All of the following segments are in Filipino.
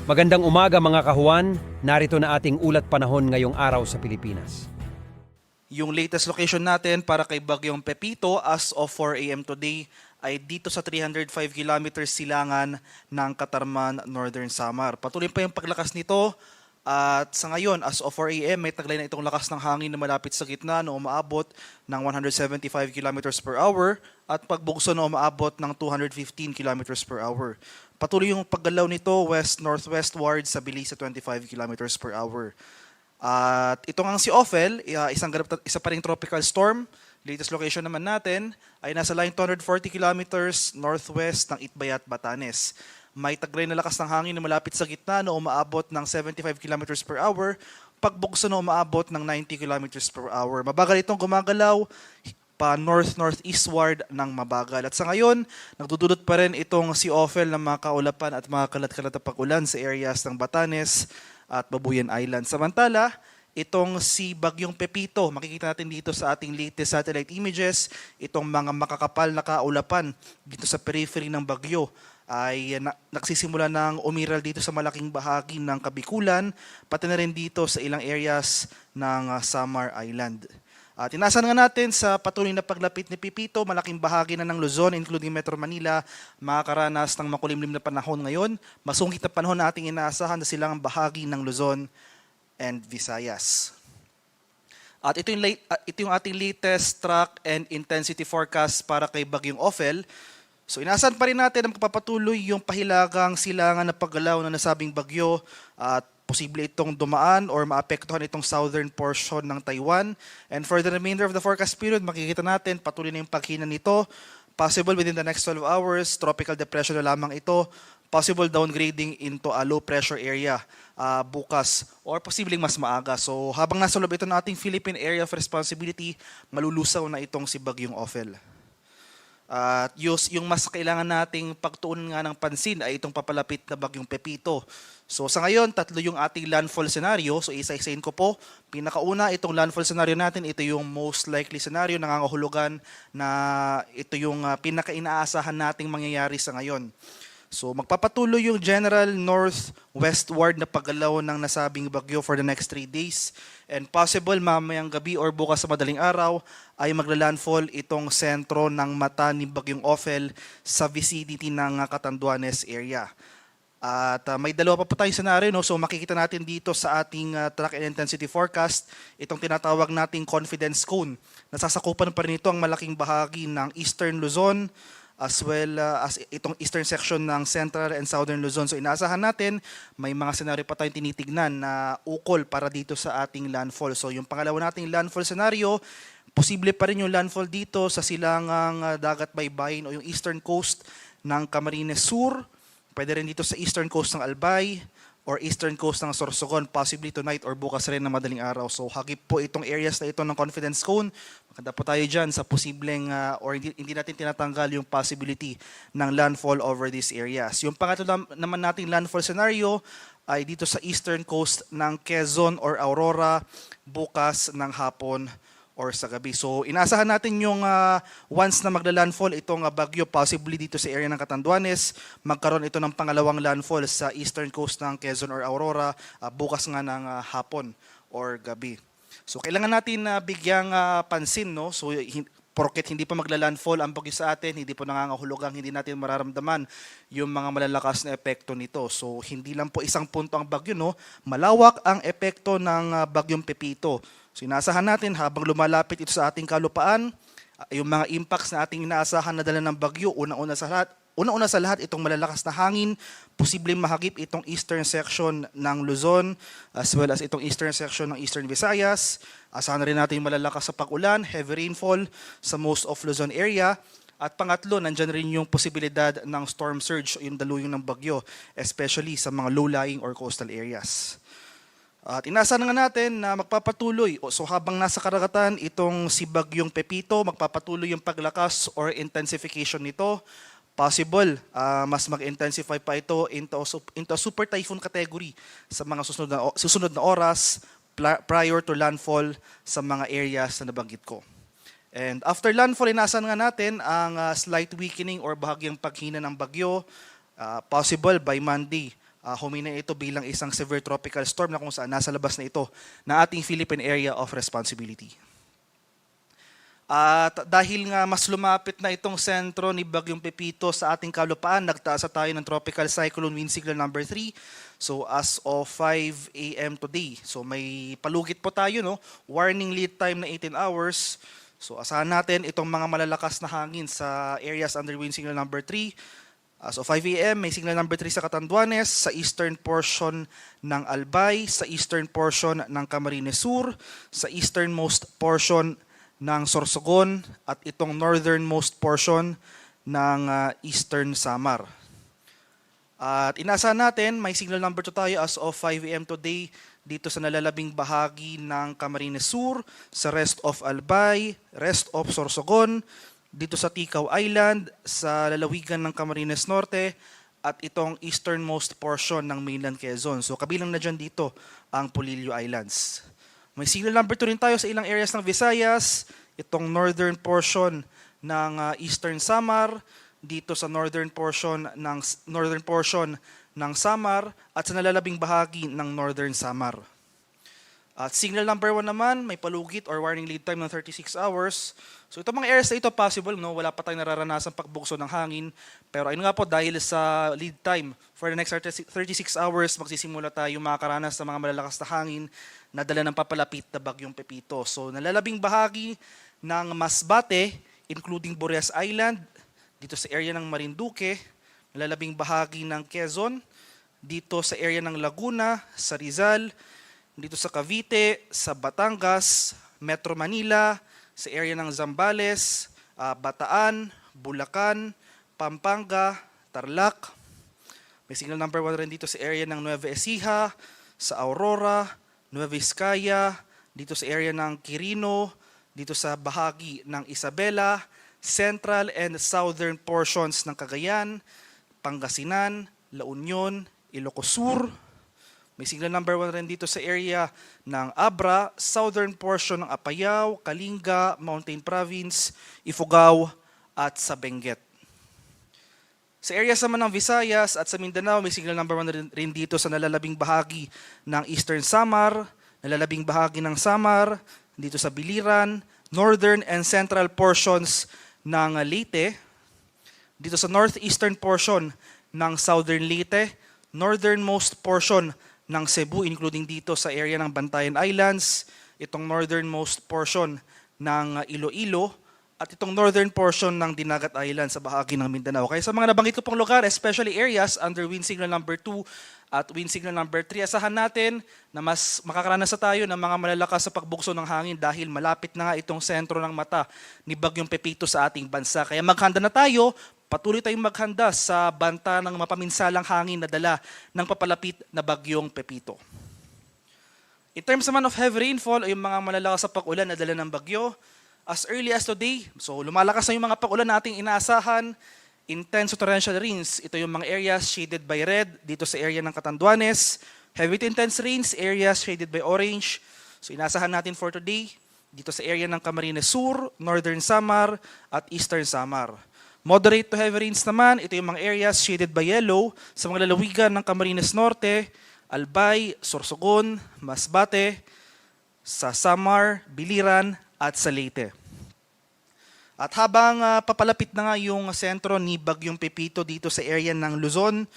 Magandang umaga mga kahuan, narito na ating ulat panahon ngayong araw sa Pilipinas. Yung latest location natin para kay Bagyong Pepito as of 4 a.m. today ay dito sa 305 kilometers silangan ng Katarman, Northern Samar. Patuloy pa yung paglakas nito at sa ngayon as of 4 a.m. may taglay na itong lakas ng hangin na malapit sa gitna na umaabot ng 175 kilometers per hour at pagbugso na umaabot ng 215 kilometers per hour. Patuloy yung paggalaw nito west-northwestward sa bilis sa 25 kilometers per hour. At ito nga si Ophel, isa pa ring tropical storm. Latest location naman natin ay nasa line 240 kilometers northwest ng Itbayat, Batanes. May taglay na lakas ng hangin na malapit sa gitna na umaabot ng 75 kilometers per hour, pagbugso na umaabot ng 90 kilometers per hour. Mabagal itong gumagalaw pa north-northeastward ng mabagal. At sa ngayon, nagdudulot pa rin itong si Ophel ng mga kaulapan at mga kalat-kalat na pag-ulan sa areas ng Batanes at Babuyan Island. Samantala, itong si Bagyong Pepito, makikita natin dito sa ating latest satellite images, itong mga makakapal na kaulapan dito sa periphery ng bagyo ay nagsisimula ng umiral dito sa malaking bahagi ng Kabikulan, pati na rin dito sa ilang areas ng Samar Island. At inasahan nga natin sa patuloy na paglapit ni Pepito, malaking bahagi na ng Luzon, including Metro Manila, makakaranas ng makulimlim na panahon ngayon. Masungkit na panahon na ating inaasahan na silang bahagi ng Luzon and Visayas. At ito yung ating latest track and intensity forecast para kay Bagyong Ophel. So inaasahan pa rin natin na magpapatuloy yung pahilagang silangan na paggalaw na nasabing bagyo at posible itong dumaan or maapektuhan itong southern portion ng Taiwan. And for the remainder of the forecast period, makikita natin patuloy na yung paghina nito. Possible within the next 12 hours, tropical depression na lamang ito. Possible downgrading into a low pressure area bukas or posibleng mas maaga. So habang nasa loob ito ng ating Philippine Area of Responsibility, malulusaw na itong si Bagyong Ophel. At yung mas kailangan nating pagtuunan nga ng pansin ay itong papalapit na Bagyong Pepito. So sa ngayon, tatlo yung ating landfall scenario. So isa-isahin ko po. Pinakauna, itong landfall scenario natin, ito yung most likely scenario, nangangahulugan na ito yung pinaka-inaasahan nating mangyayari sa ngayon. So magpapatuloy yung general northwestward na paggalaw ng nasabing bagyo for the next 3 days. And possible mamayang gabi or bukas sa madaling araw ay maglalandfall itong sentro ng mata ni Bagyong Ophel sa vicinity ng Catanduanes area. At may dalawa pa po tayong scenario, no? So makikita natin dito sa ating track and intensity forecast, itong tinatawag nating confidence cone. Nasasakupan pa rin ito ang malaking bahagi ng Eastern Luzon, as well as itong eastern section ng Central and Southern Luzon. So inaasahan natin, may mga scenario pa tayong tinitignan na ukol para dito sa ating landfall. So yung pangalawa nating landfall scenario, posible pa rin yung landfall dito sa silangang dagat baybayin o yung eastern coast ng Camarines Sur, pwede rin dito sa eastern coast ng Albay, or eastern coast ng Sorsogon, possibly tonight or bukas rin na madaling araw. So hagip po itong areas na ito ng confidence cone. Maganda po tayo dyan sa posibleng or hindi natin tinatanggal yung possibility ng landfall over these areas. Yung pangatlo naman nating landfall scenario ay dito sa eastern coast ng Quezon or Aurora bukas ng hapon or sa gabi. So inaasahan natin yung once na magla-landfall itong bagyo, possibly dito sa area ng Catanduanes, magkaroon ito ng pangalawang landfall sa eastern coast ng Quezon or Aurora bukas nga ng hapon or gabi. So kailangan natin bigyang pansin, no? So porket hindi pa magla-landfall ang bagyo sa atin, hindi po nangangahulugang hindi natin mararamdaman yung mga malalakas na epekto nito. So hindi lang po isang punto ang bagyo, no? Malawak ang epekto ng Bagyong Pepito. So inaasahan natin habang lumalapit ito sa ating kalupaan, yung mga impacts na ating inaasahan na dala ng bagyo, una-una sa lahat itong malalakas na hangin, posibleng mahagip itong eastern section ng Luzon, as well as itong eastern section ng Eastern Visayas. Asahan na rin natin yung malalakas sa pag-ulan, heavy rainfall sa most of Luzon area. At pangatlo, nandyan rin yung posibilidad ng storm surge o yung daluyong ng bagyo, especially sa mga low-lying or coastal areas. At inaasahan nga natin na magpapatuloy, so habang nasa karagatan itong si Bagyong Pepito, magpapatuloy yung paglakas or intensification nito. Possible, mas mag-intensify pa ito into a super typhoon category sa mga susunod na oras prior to landfall sa mga areas na nabanggit ko. And after landfall, inaasahan nga natin ang slight weakening or bahagyang paghina ng bagyo, possible by Monday. humina ito bilang isang severe tropical storm na kung saan nasa labas na ito na ating Philippine Area of Responsibility. At dahil nga mas lumapit na itong sentro ni Bagyong Pepito sa ating kalupaan, nagtaas tayo ng tropical cyclone wind signal number 3. So as of 5 a.m. today. So may palugit po tayo, no? Warning lead time na 18 hours. So asahan natin itong mga malalakas na hangin sa areas under wind signal number 3. As of 5 a.m., may signal number 3 sa Catanduanes, sa eastern portion ng Albay, sa eastern portion ng Camarines Sur, sa easternmost portion ng Sorsogon, at itong northernmost portion ng eastern Samar. At inaasahan natin, may signal number 2 tayo as of 5 a.m. today dito sa nalalabing bahagi ng Camarines Sur, sa rest of Albay, rest of Sorsogon, dito sa Ticao Island, sa lalawigan ng Camarines Norte, at itong easternmost portion ng mainland Quezon. So kabilang na dyan dito ang Polillo Islands. May signal number 2 rin tayo sa ilang areas ng Visayas, itong northern portion ng eastern Samar, dito sa northern portion ng Samar, at sa nalalabing bahagi ng northern Samar. At signal number 1 naman, may palugit or warning lead time ng 36 hours. So itong mga areas na ito possible, no? Wala pa tayong nararanasan pagbugso ng hangin. Pero ayun nga po, dahil sa lead time for the next 36 hours, magsisimula tayo makakaranas ng mga malalakas na hangin na dala ng papalapit na Bagyong Pepito. So nalalabing bahagi ng Masbate, including Boreas Island, dito sa area ng Marinduque, nalalabing bahagi ng Quezon, dito sa area ng Laguna, sa Rizal, dito sa Cavite, sa Batangas, Metro Manila, sa area ng Zambales, Bataan, Bulacan, Pampanga, Tarlac. May signal number 1 rin dito sa area ng Nueva Ecija, sa Aurora, Nueva Vizcaya, dito sa area ng Quirino, dito sa bahagi ng Isabela, central and southern portions ng Cagayan, Pangasinan, La Union, Ilocos Sur. May signal number 1 rin dito sa area ng Abra, southern portion ng Apayao, Kalinga, Mountain Province, Ifugao, at sa Benguet. Sa areas naman ng Visayas at sa Mindanao, may signal number 1 rin dito sa nalalabing bahagi ng Eastern Samar, nalalabing bahagi ng Samar, dito sa Biliran, northern and central portions ng Leyte, dito sa northeastern portion ng southern Leyte, northernmost portion ng Cebu, including dito sa area ng Bantayan Islands, itong northernmost portion ng Iloilo, at itong northern portion ng Dinagat Island sa bahagi ng Mindanao. Kaya sa mga nabanggit ko pong lugar, especially areas under wind signal number 2 at wind signal number 3, asahan natin na mas makakaranas na tayo ng mga malalakas sa pagbugso ng hangin dahil malapit na nga itong sentro ng mata ni Bagyong Pepito sa ating bansa. Kaya maghanda na tayo, patuloy tayong maghanda sa banta ng mapaminsalang hangin na dala ng papalapit na Bagyong Pepito. In terms naman of heavy rainfall o yung mga malalakas sa pag-ulan na dala ng bagyo, as early as today, so lumalakas na yung mga pag-ulan nating inaasahan, intense torrential rains. Ito yung mga areas shaded by red dito sa area ng Catanduanes. Heavy to intense rains, areas shaded by orange. So inaasahan natin for today dito sa area ng Camarines Sur, Northern Samar, at Eastern Samar. Moderate to heavy rains naman, ito yung mga areas shaded by yellow sa mga lalawigan ng Camarines Norte, Albay, Sorsogon, Masbate, sa Samar, Biliran, at sa Leyte. At habang papalapit na nga yung sentro ni Bagyong Pepito dito sa area ng Luzon,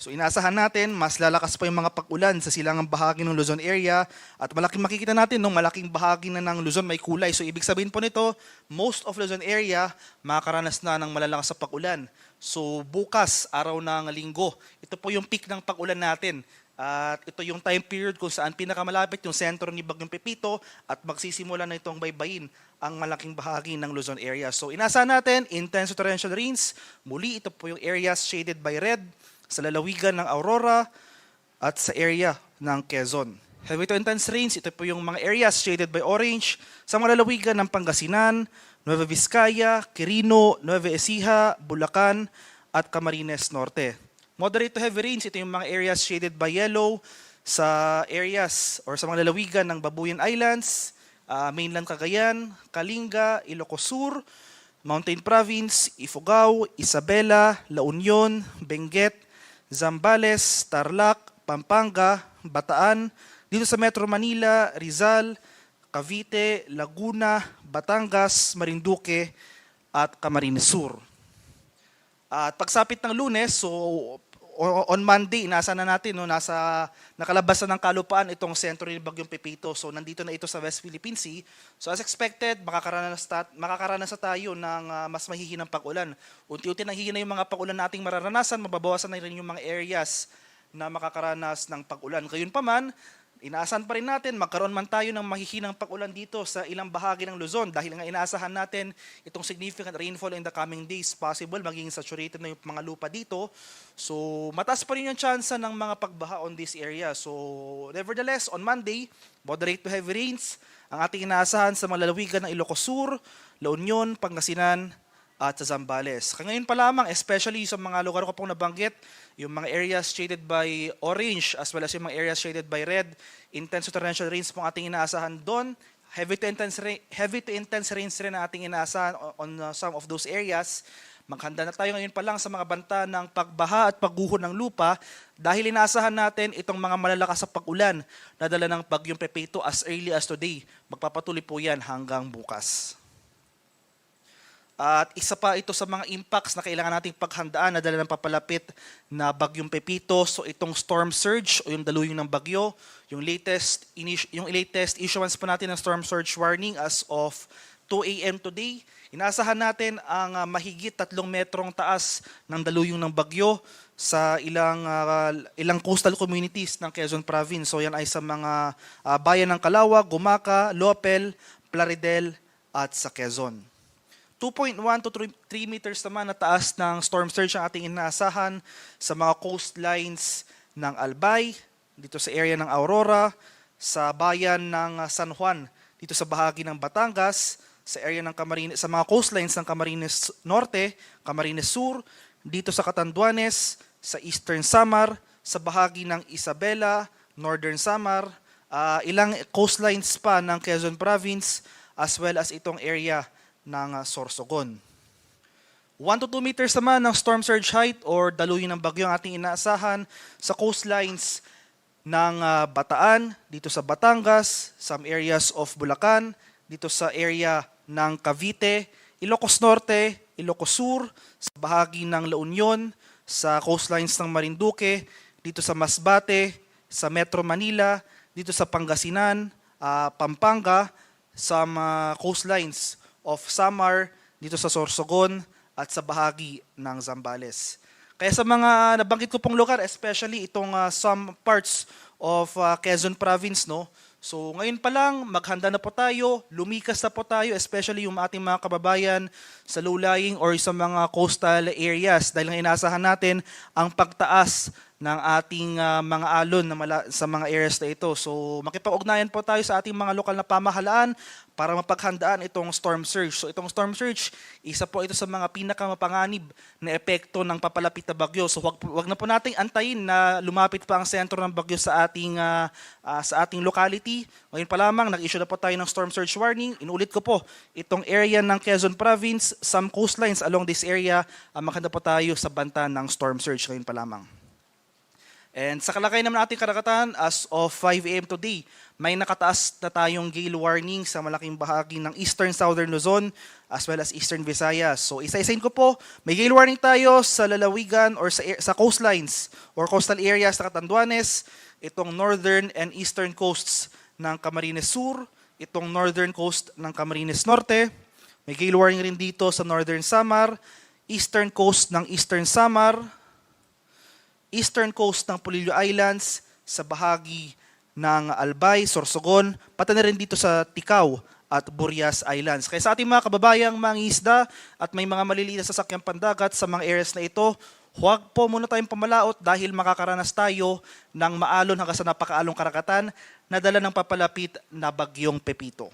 so inaasahan natin mas lalakas pa yung mga pag-ulan sa silangang bahagi ng Luzon area, at malaking makikita natin nung malaking bahagi na ng Luzon may kulay. So ibig sabihin po nito, most of Luzon area makakaranas na ng malalakas sa pag-ulan. So bukas, araw ng Linggo, ito po yung peak ng pag-ulan natin. At ito yung time period kung saan pinakamalapit yung sentro ni Bagyong Pepito at magsisimula na itong baybayin ang malaking bahagi ng Luzon area. So inaasahan natin, intense torrential rains. Muli, ito po yung areas shaded by red sa lalawigan ng Aurora at sa area ng Quezon. Heavy to intense rains, ito po yung mga areas shaded by orange sa mga lalawigan ng Pangasinan, Nueva Vizcaya, Quirino, Nueva Ecija, Bulacan, at Camarines Norte. Moderate to heavy rains, ito yung mga areas shaded by yellow sa areas or sa mga lalawigan ng Babuyan Islands, mainland Cagayan, Kalinga, Ilocos Sur, Mountain Province, Ifugao, Isabela, La Union, Benguet, Zambales, Tarlac, Pampanga, Bataan, dito sa Metro Manila, Rizal, Cavite, Laguna, Batangas, Marinduque, at Camarines Sur. At pagsapit ng Lunes, so on Monday, nasa na natin, no, nakalabas na ng kalupaan itong sentro ni Bagyong Pepito. So nandito na ito sa West Philippine Sea. So as expected, makakaranas na tayo ng mas mahihinang pag-ulan. Unti-unti nang hihina yung mga pag-ulan na ating mararanasan, mababawasan na rin yung mga areas na makakaranas ng pag-ulan. Gayunpaman, inaasahan pa rin natin, magkaroon man tayo ng mahihinang pag-ulan dito sa ilang bahagi ng Luzon dahil nga inaasahan natin itong significant rainfall in the coming days, possible maging saturated na yung mga lupa dito. So mataas pa rin yung chance ng mga pagbaha on this area. So nevertheless, on Monday, moderate to heavy rains ang ating inaasahan sa mga lalawigan ng Ilocos Sur, La Union, Pangasinan, at sa Zambales. Ngayon pa lamang, especially sa mga lugar ko pong nabanggit, yung mga areas shaded by orange as well as yung mga areas shaded by red, intense to torrential rains pong ating inaasahan doon. Heavy to intense rains rin ang ating inaasahan on some of those areas. Maghanda na tayo ngayon pa lang sa mga banta ng pagbaha at pagguho ng lupa dahil inaasahan natin itong mga malalakas sa pag-ulan na dala ng Bagyong Pepito as early as today. Magpapatuloy po yan hanggang bukas. At isa pa ito sa mga impacts na kailangan nating paghandaan na dala ng papalapit na Bagyong Pepito. So itong storm surge o yung daluyong ng bagyo, yung latest issuance po natin ng storm surge warning as of 2 a.m. today. Inaasahan natin ang mahigit 3 metrong taas ng daluyong ng bagyo sa ilang coastal communities ng Quezon Province. So yan ay sa mga bayan ng Calauag, Gumaca, Lopel, Plaridel at sa Quezon. 2.1 to 3 meters naman na taas ng storm surge ang ating inaasahan sa mga coastlines ng Albay, dito sa area ng Aurora, sa bayan ng San Juan, dito sa bahagi ng Batangas, sa area ng Camarines, sa mga coastlines ng Camarines Norte, Camarines Sur, dito sa Catanduanes, sa Eastern Samar, sa bahagi ng Isabela, Northern Samar, ilang coastlines pa ng Quezon Province, as well as itong area ng Sorsogon. 1 to 2 meters naman ng storm surge height or daluyan ng bagyo ang ating inaasahan sa coastlines ng Bataan, dito sa Batangas, some areas of Bulacan, dito sa area ng Cavite, Ilocos Norte, Ilocos Sur, sa bahagi ng La Union, sa coastlines ng Marinduque, dito sa Masbate, sa Metro Manila, dito sa Pangasinan, Pampanga, sa coastlines of Samar, dito sa Sorsogon, at sa bahagi ng Zambales. Kaya sa mga nabanggit ko pong lugar, especially itong some parts of Quezon Province, no? So ngayon pa lang, maghanda na po tayo, lumikas na po tayo, especially yung ating mga kababayan sa low-lying or sa mga coastal areas dahil nga inaasahan natin ang pagtaas ng ating mga alon sa mga areas na ito. So makipag-ugnayan po tayo sa ating mga lokal na pamahalaan para mapaghandaan itong storm surge. So itong storm surge, isa po ito sa mga pinakamapanganib na epekto ng papalapit na bagyo. So wag na po nating antayin na lumapit pa ang sentro ng bagyo sa ating locality. Ngayon pa lamang, nag-issue na po tayo ng storm surge warning. Inulit ko po, itong area ng Quezon Province, some coastlines along this area, maghanda po tayo sa banta ng storm surge ngayon pa lamang. And sa kalagay naman ating karagatan, as of 5 a.m. today, may nakataas na tayong gale warning sa malaking bahagi ng Eastern Southern Luzon as well as Eastern Visayas. So isa-isain ko po, may gale warning tayo sa lalawigan or sa coastlines or coastal areas sa Catanduanes, itong northern and eastern coasts ng Camarines Sur, itong northern coast ng Camarines Norte, may gale warning rin dito sa Northern Samar, eastern coast ng Eastern Samar, eastern coast ng Polillo Islands, sa bahagi ng Albay, Sorsogon, pati na rin dito sa Ticao at Burias Islands. Kaya sa ating mga kababayang mangingisda at may mga maliliit na sasakyang pandagat sa mga areas na ito, huwag po muna tayong pamalaot dahil makakaranas tayo ng maalon hanggang sa napakaalong karagatan na dala ng papalapit na Bagyong Pepito.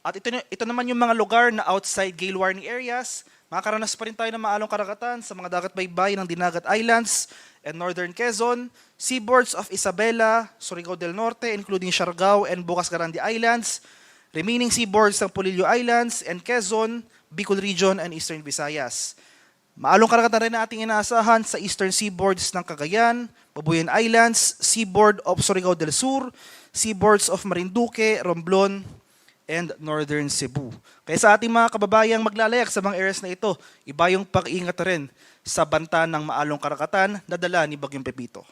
At ito naman yung mga lugar na outside gale warning areas. Makakaranas pa rin tayo ng maalong karagatan sa mga dagat baybay ng Dinagat Islands and Northern Quezon, seaboards of Isabela, Surigao del Norte, including Siargao and Bukas Garandi Islands, remaining seaboards ng Polillo Islands and Quezon, Bicol Region and Eastern Visayas. Maalong karagatan rin na ating inaasahan sa eastern seaboards ng Cagayan, Babuyan Islands, seaboard of Surigao del Sur, seaboards of Marinduque, Romblon, and northern Cebu. Kaya sa ating mga kababayang maglalayak sa mga areas na ito, iba yung pag-iingat rin sa banta ng maalong karagatan na dala ni Bagyong Pepito.